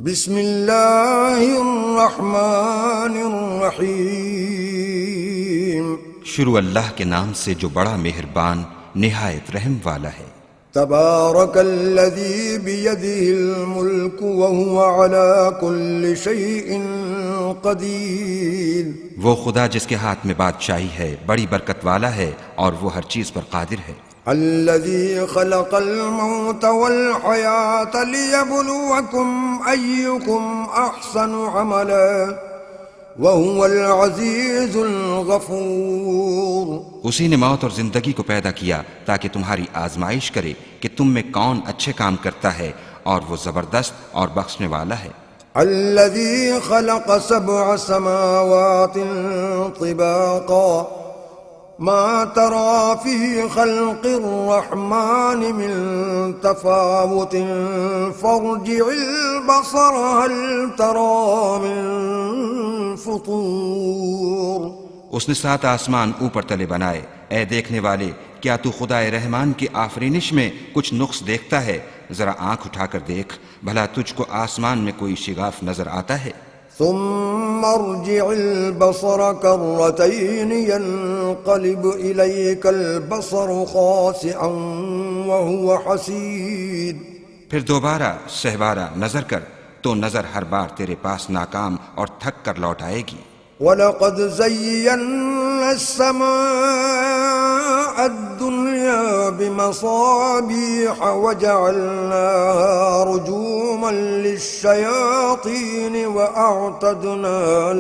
بسم اللہ الرحمن الرحیم۔ شروع اللہ کے نام سے جو بڑا مہربان نہایت رحم والا ہے۔ تبارک الذی بیدہ الملک وہو علی کل شیء قدیر۔ وہ خدا جس کے ہاتھ میں بادشاہی ہے بڑی برکت والا ہے اور وہ ہر چیز پر قادر ہے۔ الذی خلق الموت والحیاة لیبلوکم ایکم احسن عملا وہو العزیز الغفور۔ اسی نے موت اور زندگی کو پیدا کیا تاکہ تمہاری آزمائش کرے کہ تم میں کون اچھے کام کرتا ہے، اور وہ زبردست اور بخشنے والا ہے۔ الذی خلق سبع سماوات طباقا ما ترى في خلق الرحمن من تفاوت فارجع البصر هل ترى من فطور۔ اس نے 7 آسمان اوپر تلے بنائے، اے دیکھنے والے کیا تو خدائے رحمان کی آفرینش میں کچھ نقص دیکھتا ہے؟ ذرا آنکھ اٹھا کر دیکھ، بھلا تجھ کو آسمان میں کوئی شگاف نظر آتا ہے؟ ثم ارجع البصر كرتين ينقلب إليك البصر خاسئا وهو حسير۔ پھر دوبارہ سہوارہ نظر کر تو نظر ہر بار تیرے پاس ناکام اور تھک کر لوٹ آئے گی۔ وَلَقَدْ زَيَّنَّا السَّمَاءَ الدُّنْيَا بِمَصَابِيحَ وَجَعَلْنَاهَا رُجُومًا لِلشَّيَاطِينِ وَأَعْتَدْنَا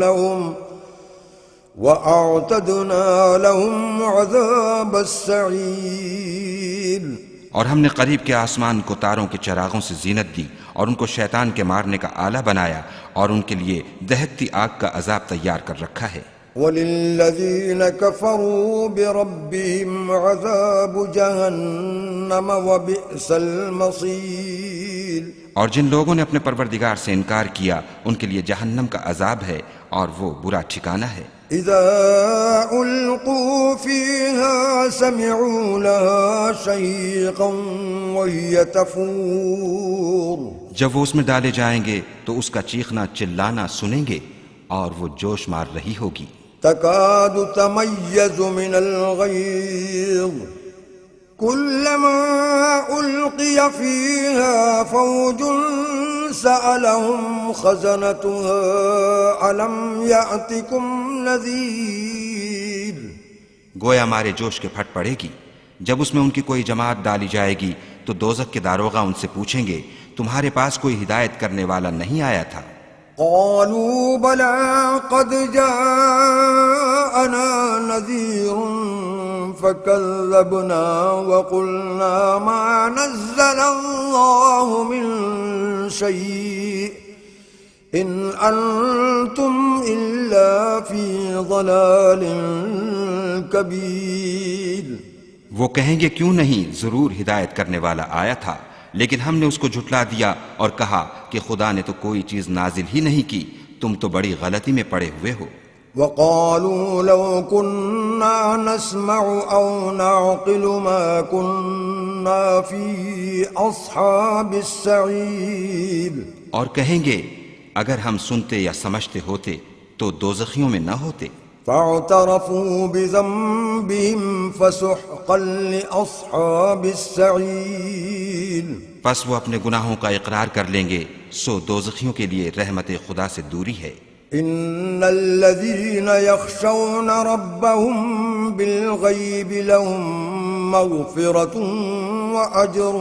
لَهُمْ عَذَابَ السَّعِيرِ۔ اور ہم نے قریب کے آسمان کو تاروں کے چراغوں سے زینت دی اور ان کو شیطان کے مارنے کا آلہ بنایا، اور ان کے لیے دہکتی آگ کا عذاب تیار کر رکھا ہے۔ وَلِلَّذِينَ كَفَرُوا بِرَبِّهِمْ عَذَابُ جَهَنَّمَ وَبِئْسَ الْمَصِيرُ۔ اور جن لوگوں نے اپنے پروردگار سے انکار کیا ان کے لیے جہنم کا عذاب ہے اور وہ برا ٹھکانہ ہے۔ اذا القوا فيها سمعوا لها شهيقا وهي تفور۔ جب وہ اس میں ڈالے جائیں گے تو اس کا چیخنا چلانا سنیں گے اور وہ جوش مار رہی ہوگی۔ تكاد تميز من الغيظ كلما ألقي فيها فوج سألهم خزنتها ألم يأتكم نذير۔ گویا مارے جوش کے پھٹ پڑے گی۔ جب اس میں ان کی کوئی جماعت ڈالی جائے گی تو دوزخ کے داروغہ ان سے پوچھیں گے تمہارے پاس کوئی ہدایت کرنے والا نہیں آیا تھا؟ قالوا بلى قد جاءنا نذير فكذبنا وقلنا ما نزل الله من شيء إن أنتم إلا في ضلال كبير۔ وہ کہیں گے کیوں نہیں، ضرور ہدایت کرنے والا آیا تھا، لیکن ہم نے اس کو جھٹلا دیا اور کہا کہ خدا نے تو کوئی چیز نازل ہی نہیں کی، تم تو بڑی غلطی میں پڑے ہوئے ہو۔ وقالوا لو كنا نسمع أو نعقل ما كنا في أصحاب السعير۔ اور کہیں گے اگر ہم سنتے یا سمجھتے ہوتے تو دوزخیوں میں نہ ہوتے۔ فاعترفوا بذنبهم فسحقا لأصحاب السعير۔ پس وہ اپنے گناہوں کا اقرار کر لیں گے، سو دوزخیوں کے لیے رحمت خدا سے دوری ہے۔ ان الذين يخشون ربهم بالغيب لهم مغفرة واجر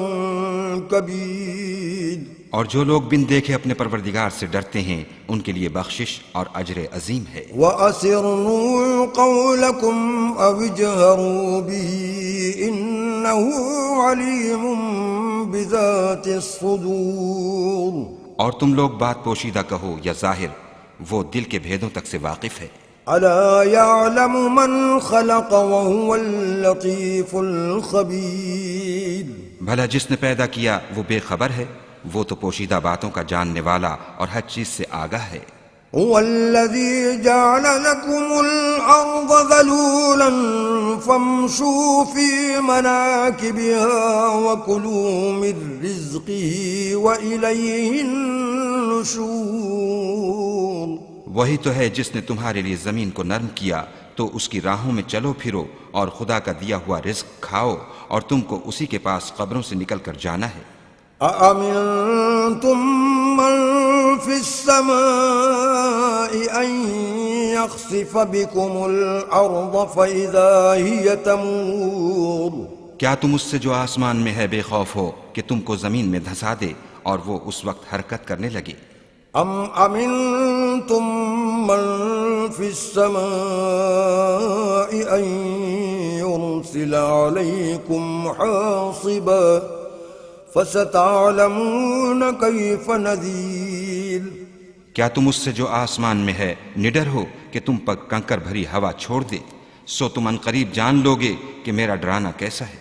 كبير۔ اور جو لوگ بن دیکھے اپنے پروردگار سے ڈرتے ہیں ان کے لیے بخشش اور اجر عظیم ہے۔ وَأَسِرُّوا قَوْلَكُمْ أَوِ اجْهَرُوا بِهِ إِنَّهُ عَلِيمٌ بِذَاتِ الصُّدُورِ۔ اور تم لوگ بات پوشیدہ کہو یا ظاہر، وہ دل کے بھیدوں تک سے واقف ہے۔ أَلَا يَعْلَمُ مَنْ خَلَقَ وَهُوَ اللَّطِيفُ الْخَبِيرُ۔ بھلا جس نے پیدا کیا وہ بے خبر ہے، وہ تو پوشیدہ باتوں کا جاننے والا اور ہر چیز سے آگاہ ہے۔ هو الذي جعل لكم الأرض ذلولا فامشوا في مناكبها وكلوا من رزقه وإليه النشور۔ النشور وہی تو ہے جس نے تمہارے لیے زمین کو نرم کیا تو اس کی راہوں میں چلو پھرو اور خدا کا دیا ہوا رزق کھاؤ اور تم کو اسی کے پاس قبروں سے نکل کر جانا ہے۔ أأمنتم من في السماء أن يخسف بكم الأرض فإذا هي تمور کیا تم اس سے جو آسمان میں ہے بے خوف ہو کہ تم کو زمین میں دھسا دے اور وہ اس وقت حرکت کرنے لگے؟ أم أمنتم من في السماء أن يرسل عليكم حاصبا فستعلمون كيف نذير کیا تم اس سے جو آسمان میں ہے نڈر ہو کہ تم پر کنکر بھری ہوا چھوڑ دے؟ سو تم عنقریب جان لوگے کہ میرا ڈرانا کیسا ہے۔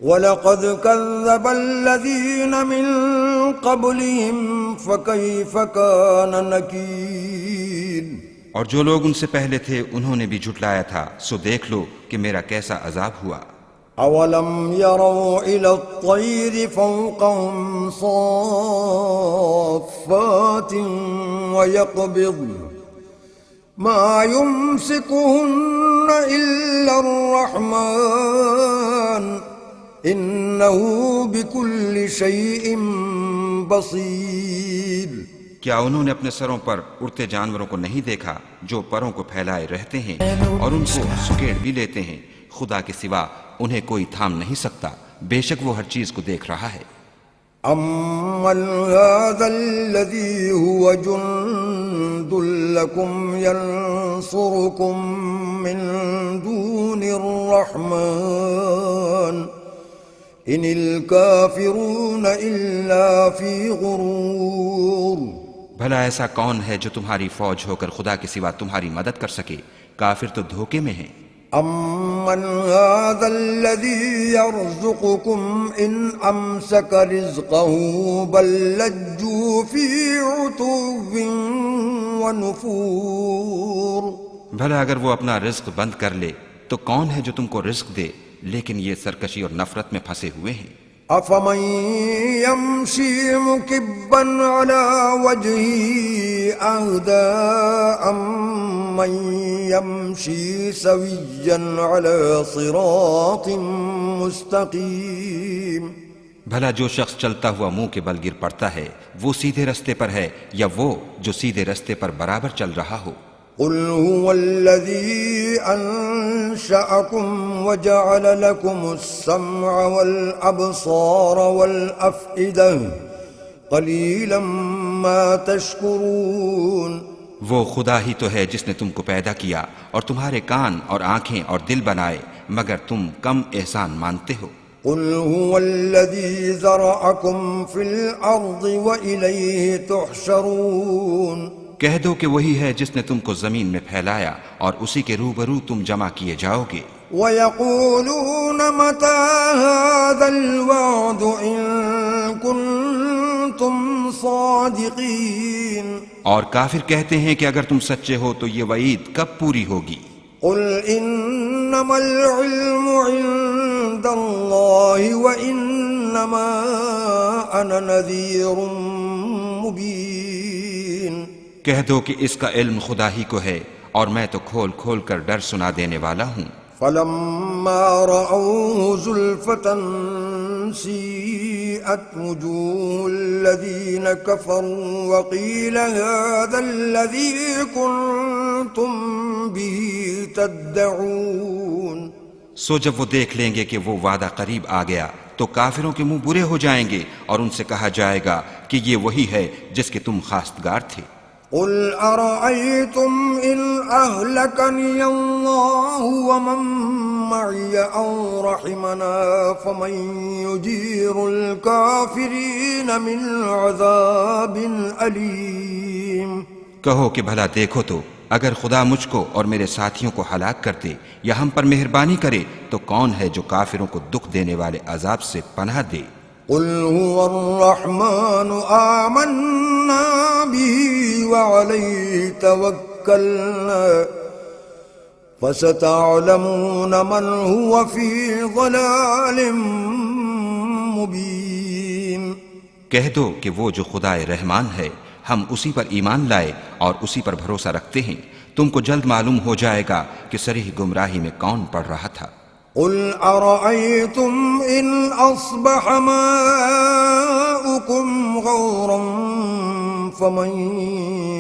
وَلَقَدْ كَذَّبَ الَّذِينَ مِن قَبْلِهِمْ فَكَيْفَ كَانَ نَكِيرِ اور جو لوگ ان سے پہلے تھے انہوں نے بھی جھٹلایا تھا، سو دیکھ لو کہ میرا کیسا عذاب ہوا۔ أَوَلَمْ يَرَوْا إِلَى الطَّيْرِ فَوْقَهُمْ صَافَّاتٍ وَيَقْبِضْنَ مَا يُمْسِكُهُنَّ إِلَّا الرَّحْمَنُ إِنَّهُ بِكُلِّ شَيْءٍ بَصِيرٌ کیا انہوں نے اپنے سروں پر اڑتے جانوروں کو نہیں دیکھا جو پروں کو پھیلائے رہتے ہیں اور ان کو سکیڑ بھی لیتے ہیں؟ خدا کے سوا انہیں کوئی تھام نہیں سکتا، بے شک وہ ہر چیز کو دیکھ رہا ہے۔ أَمَّنْ هَذَا الَّذِي هُوَ جُنْدٌ لَكُمْ يَنْصُرُكُمْ مِنْ دُونِ الرَّحْمَنِ إِنِ الْكَافِرُونَ إِلَّا فِي غُرُورٍ بھلا ایسا کون ہے جو تمہاری فوج ہو کر خدا کے سوا تمہاری مدد کر سکے؟ کافر تو دھوکے میں ہیں۔ أَمَّنْ هَذَا الَّذِي يَرْزُقُكُمْ إِنْ أَمْسَكَ رِزْقَهُ بَلْ لَجُّوا فِي عُتُوٍّ وَنُفُورٍ بھلا اگر وہ اپنا رزق بند کر لے تو کون ہے جو تم کو رزق دے؟ لیکن یہ سرکشی اور نفرت میں پھنسے ہوئے ہیں۔ أَفَمَن يَمْشِي مُكِبًّا عَلَى وَجْهِهِ أَهْدَىٰ أَمَّن يَمْشِي سَوِيًّا عَلَى صِرَاطٍ مُّسْتَقِيمٍ بھلا جو شخص چلتا ہوا منہ کے بل گر پڑتا ہے وہ سیدھے رستے پر ہے یا وہ جو سیدھے رستے پر برابر چل رہا ہو؟ قُلْ هُوَ الَّذِي أَنشَأَكُمْ وَجَعَلَ لَكُمُ السَّمْعَ وَالْأَبْصَارَ وَالْأَفْئِدَةَ قَلِيلًا مَا تَشْكُرُونَ وہ خدا ہی تو ہے جس نے تم کو پیدا کیا اور تمہارے کان اور آنکھیں اور دل بنائے، مگر تم کم احسان مانتے ہو۔ قُلْ هُوَ الَّذِي ذَرَأَكُمْ فِي الْأَرْضِ وَإِلَيْهِ تُحْشَرُونَ کہہ دو کہ وہی ہے جس نے تم کو زمین میں پھیلایا اور اسی کے روبرو تم جمع کیے جاؤ گے۔ وَيَقُولُونَ مَتَىٰ هَٰذَا الْوَعْدُ إِن كُنتُمْ صَادِقِينَ اور کافر کہتے ہیں کہ اگر تم سچے ہو تو یہ وعید کب پوری ہوگی؟ قُلْ إِنَّمَا الْعِلْمُ عِندَ اللَّهِ وَإِنَّمَا أَنَا نَذِيرٌ مُّبِينٌ کہہ دو کہ اس کا علم خدا ہی کو ہے اور میں تو کھول کھول کر ڈر سنا دینے والا ہوں۔ فَلَمَّا رَأَوْهُ زُلْفَةً سِيئَتْ وُجُوهُ الَّذِينَ كَفَرُوا وَقِيلَ هَٰذَا الَّذِي كُنتُم بِهِ تَدَّعُونَ سو جب وہ دیکھ لیں گے کہ وہ وعدہ قریب آ گیا تو کافروں کے منہ برے ہو جائیں گے اور ان سے کہا جائے گا کہ یہ وہی ہے جس کے تم خواستگار تھے۔ قُلْ أَرَأَيْتُمْ إِنْ أَهْلَكَنِيَ اللَّهُ وَمَن مَّعِيَ أَوْ رَحِمَنَا فَمَن يُجِيرُ الْكَافِرِينَ مِنْ عَذَابٍ أَلِيمٍ کہو کہ بھلا دیکھو تو اگر خدا مجھ کو اور میرے ساتھیوں کو ہلاک کر دے یا ہم پر مہربانی کرے تو کون ہے جو کافروں کو دکھ دینے والے عذاب سے پناہ دے؟ قُلْ هُوَ الرَّحْمَنُ آمَنَّا بِهِ وَعَلَيْهِ تَوَكَّلْنَا فَسَتَعْلَمُونَ مَنْ هُوَ فِي ضَلَالٍ مُّبِينٍ کہہ دو کہ وہ جو خدائے رحمان ہے ہم اسی پر ایمان لائے اور اسی پر بھروسہ رکھتے ہیں، تم کو جلد معلوم ہو جائے گا کہ صریح گمراہی میں کون پڑ رہا تھا۔ قل أرأيتم إن أصبح ماؤكم غورا فمن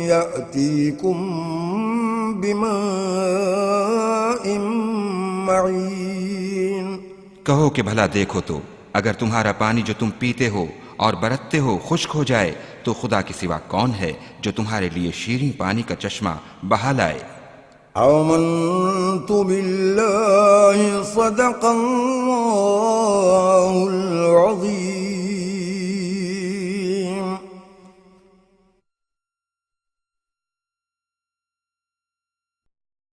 يأتيكم بماء معين۔ کہو کہ بھلا دیکھو تو اگر تمہارا پانی جو تم پیتے ہو اور برتتے ہو خشک ہو جائے تو خدا کے سوا کون ہے جو تمہارے لیے شیریں پانی کا چشمہ بہا لائے۔ آمنت بالله صدق الله العظيم۔